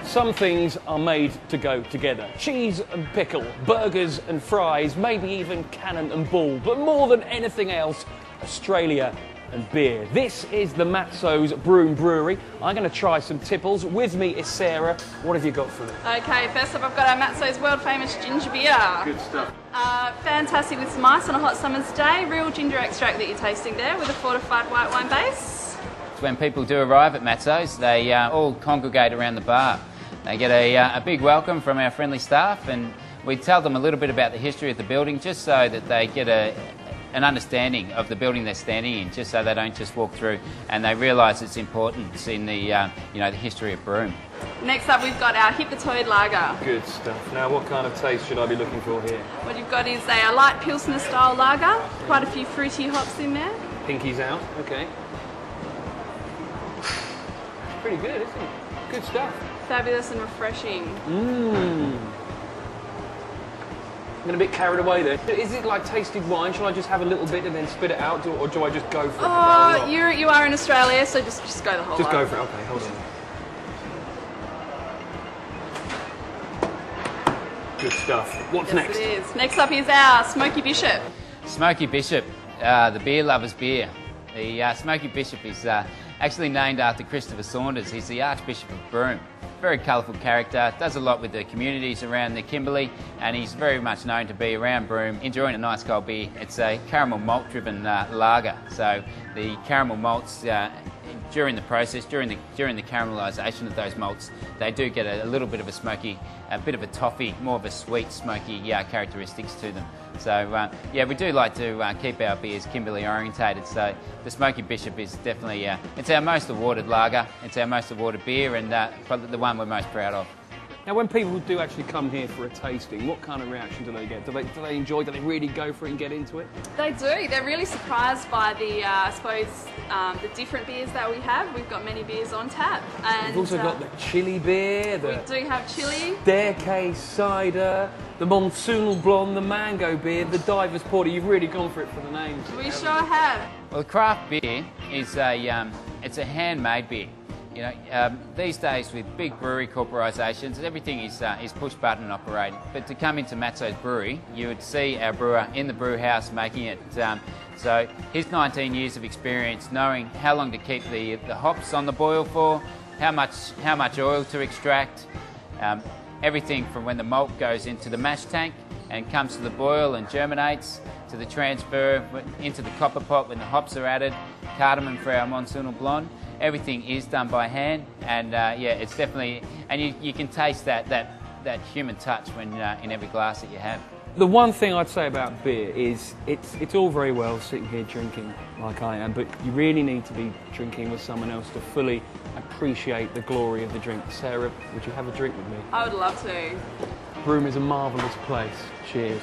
Some things are made to go together. Cheese and pickle, burgers and fries, maybe even cannon and ball. But more than anything else, Australia and beer. This is the Matso's Broome Brewery. I'm going to try some tipples. With me is Sarah. What have you got for me? Okay, first up I've got our Matso's world famous ginger beer. Good stuff. Fantastic with some ice on a hot summer's day. Real ginger extract that you're tasting there with a fortified white wine base. When people do arrive at Matso's, they all congregate around the bar. They get a big welcome from our friendly staff, and we tell them a little bit about the history of the building just so that they get an understanding of the building they're standing in, just so they don't just walk through and they realise its importance in the the history of Broome. Next up we've got our Hypnotoid lager. Good stuff. Now what kind of taste should I be looking for here? What you've got is a light Pilsner style lager, quite a few fruity hops in there. Pinky's out, okay. Pretty good, isn't it? Good stuff. Fabulous and refreshing. I'm getting a bit carried away there. Is it like tasted wine? Shall I just have a little bit and then spit it out, or do I just go for it? Oh, you are in Australia, so just go the whole lot. Just go for it. Okay, hold on. Good stuff. What's next? It is. Next up is our Smoky Bishop. Smoky Bishop, the beer lover's beer. The Smoky Bishop is actually named after Christopher Saunders. He's the Archbishop of Broome. Very colourful character, does a lot with the communities around the Kimberley, and he's very much known to be around Broome enjoying a nice cold beer. It's a caramel malt driven lager, so the caramel malts during the process, during the caramelisation of those malts, they do get a little bit of a smoky, a bit of a toffee, more of a sweet smoky characteristics to them. So yeah, we do like to keep our beers Kimberley orientated, so the Smoky Bishop is definitely, it's our most awarded lager, it's our most awarded beer, and probably the one we're most proud of. Now, when people do actually come here for a tasting, what kind of reaction do they get? Do they enjoy? Do they really go for it and get into it? They do. They're really surprised by the, I suppose, the different beers that we have. We've got many beers on tap. And we've also got the chili beer. We do have chili. Staircase cider, the Monsoonal Blonde, the mango beer, the Diver's Porter. You've really gone for it for the names. We sure have. Well, craft beer is it's a handmade beer. You know, these days with big brewery corporations, everything is push button operated. But to come into Matso's brewery, you would see our brewer in the brew house making it. So his 19 years of experience, knowing how long to keep the hops on the boil for, how much oil to extract, everything from when the malt goes into the mash tank and comes to the boil and germinates, to the transfer into the copper pot when the hops are added, cardamom for our Monsoonal Blonde. Everything is done by hand, and yeah, it's definitely, and you can taste that human touch when in every glass that you have. The one thing I'd say about beer is it's all very well sitting here drinking like I am, but you really need to be drinking with someone else to fully appreciate the glory of the drink. Sarah, would you have a drink with me? I would love to. Broome is a marvellous place. Cheers.